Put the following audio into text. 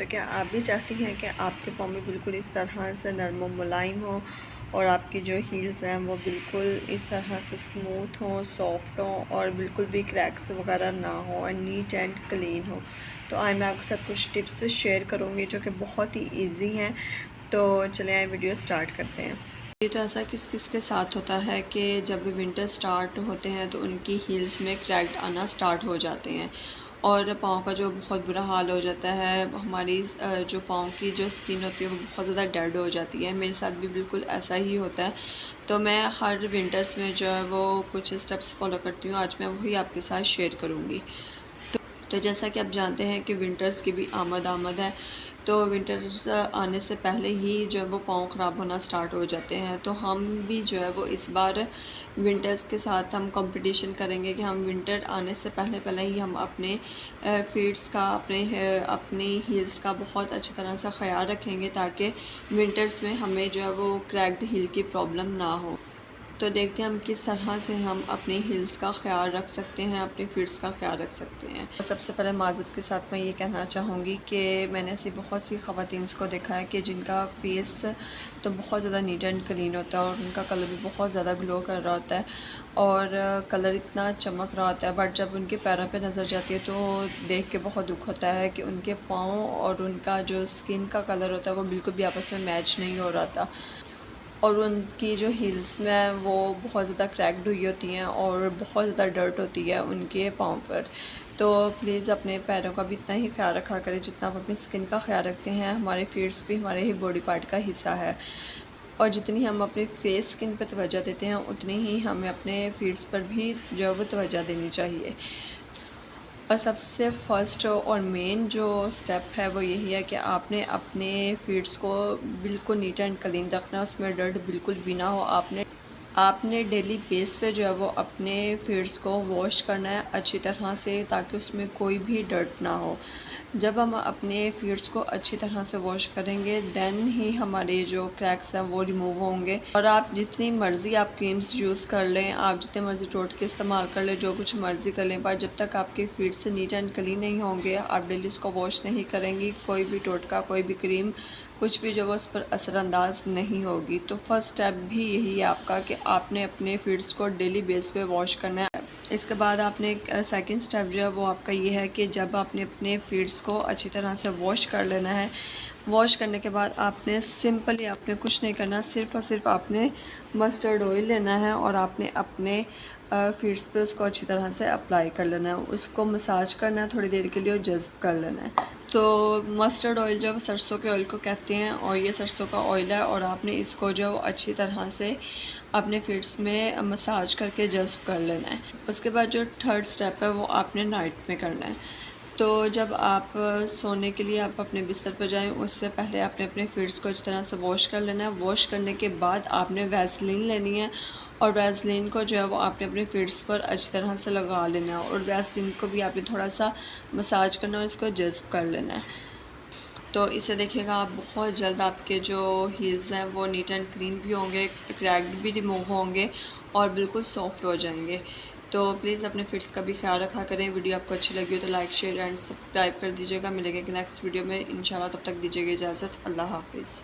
तो क्या आप भी चाहती हैं कि आपके पाँव में बिल्कुल इस तरह से नरम व मुलायम हो और आपकी जो हील्स हैं वो बिल्कुल इस तरह से स्मूथ हों, सॉफ्ट हों और बिल्कुल भी क्रैक्स वगैरह ना हो और नीट एंड क्लीन हो। तो आज मैं आपके साथ कुछ टिप्स शेयर करूँगी जो कि बहुत ही ईजी हैं। तो चलें आए वीडियो स्टार्ट करते हैं। ये तो ऐसा किस किस के साथ होता है कि जब विंटर स्टार्ट होते हैं तो उनकी हील्स में क्रैक्ड आना स्टार्ट हो जाते हैं और पाँव का जो बहुत बुरा हाल हो जाता है। हमारी जो पाँव की जो स्किन होती है वो बहुत ज़्यादा डेड हो जाती है। मेरे साथ भी बिल्कुल ऐसा ही होता है। तो मैं हर विंटर्स में जो है वो कुछ स्टेप्स फॉलो करती हूँ। आज मैं वही आपके साथ शेयर करूँगी। तो जैसा कि आप जानते हैं कि विंटर्स की भी आमद है। तो विंटर्स आने से पहले ही जो है वो पाँव ख़राब होना स्टार्ट हो जाते हैं। तो हम भी जो है वो इस बार विंटर्स के साथ हम कंपटीशन करेंगे कि हम विंटर आने से पहले ही हम अपने फीट्स का अपनी हील्स का बहुत अच्छी तरह से ख्याल रखेंगे ताकि विंटर्स में हमें जो है वो क्रैक्ड हील की प्रॉब्लम ना हो। तो देखते हैं हम किस तरह से हम अपनी हील्स का ख्याल रख सकते हैं, अपनी फीट्स का ख्याल रख सकते हैं। सबसे पहले माज़रत के साथ मैं ये कहना चाहूँगी कि मैंने ऐसी बहुत सी ख़वातीन को देखा है कि जिनका फेस तो बहुत ज़्यादा नीट एंड क्लीन होता है और उनका कलर भी बहुत ज़्यादा ग्लो कर रहा होता है और कलर इतना चमक रहा होता है, बट जब उनके पैरों पे नज़र जाती है तो देख के बहुत दुख होता है कि उनके पाँव और उनका जो स्किन का कलर होता है वो बिल्कुल भी आपस में मैच नहीं हो रहा था और उनकी जो हील्स में वो बहुत ज़्यादा क्रैक्ड हुई होती हैं और बहुत ज़्यादा डर्ट होती है उनके पाँव पर। तो प्लीज़ अपने पैरों का भी इतना ही ख्याल रखा करें जितना आप अपनी स्किन का ख्याल रखते हैं। हमारे फीट्स भी हमारे ही बॉडी पार्ट का हिस्सा है और जितनी हम अपने फेस स्किन पर तवज्जो देते हैं उतनी ही हमें अपने फीट्स पर भी जो है वो तवज्जो देनी चाहिए। और सबसे फर्स्ट और मेन जो स्टेप है वो यही है कि आपने अपने फीट्स को बिल्कुल नीट एंड क्लीन रखना है, उसमें डर्ट बिल्कुल भी ना हो। आपने डेली बेस पे जो है वो अपने फीट्स को वॉश करना है अच्छी तरह से ताकि उसमें कोई भी डर्ट ना हो। जब हम अपने फीट्स को अच्छी तरह से वॉश करेंगे देन ही हमारे जो क्रैक्स हैं वो रिमूव होंगे। और आप जितनी मर्ज़ी आप क्रीम्स यूज़ कर लें, आप जितने मर्ज़ी टोटके इस्तेमाल कर लें, जो कुछ मर्ज़ी कर लें, पर जब तक आपके फीट से नीट एंड क्लीन नहीं होंगे, आप डेली उसको वॉश नहीं करेंगी, कोई भी टोटका, कोई भी क्रीम, कुछ भी जो है उस पर असरअंदाज नहीं होगी। तो फर्स्ट स्टेप भी यही है आपका कि आपने अपने फीट्स को डेली बेस पे वॉश करना है। इसके बाद आपने सेकंड स्टेप जो है वो आपका ये है कि जब आपने अपने फीट्स को अच्छी तरह से वॉश कर लेना है, वॉश करने के बाद आपने सिंपली आपने कुछ नहीं करना, सिर्फ़ और सिर्फ आपने मस्टर्ड ऑयल लेना है और आपने अपने फीट्स पे उसको अच्छी तरह से अप्लाई कर लेना है, उसको मसाज करना है थोड़ी देर के लिए और जज़्ब कर लेना है। तो मस्टर्ड ऑयल जो है सरसों के ऑयल को कहते हैं और ये सरसों का ऑयल है और आपने इसको जो अच्छी तरह से अपने फीट्स में मसाज करके जज़्ब कर लेना है। उसके बाद जो थर्ड स्टेप है वो आपने नाइट में करना है। तो जब आप सोने के लिए आप अपने बिस्तर पर जाएं उससे पहले आपने अपने फीट्स को अच्छी तरह से वॉश कर लेना है। वॉश करने के बाद आपने वैसलीन लेनी है और वैसलीन को जो है वो आपने अपने फीट्स पर अच्छी तरह से लगा लेना है और वैसलीन को भी आपने थोड़ा सा मसाज करना और इसको जज़्ब कर लेना है। तो इसे देखिएगा आप बहुत जल्द आपके जो हील्स हैं वो नीट एंड क्लीन भी होंगे, क्रैक्ड भी रिमूव होंगे और बिल्कुल सॉफ्ट हो जाएंगे। तो प्लीज़ अपने फिट्स का भी ख्याल रखा करें। वीडियो आपको अच्छी लगी हो तो लाइक शेयर एंड सब्सक्राइब कर दीजिएगा। मिलेंगे नेक्स्ट वीडियो में इंशाल्लाह, तब तक दीजिएगा इजाज़त। अल्लाह हाफिज़।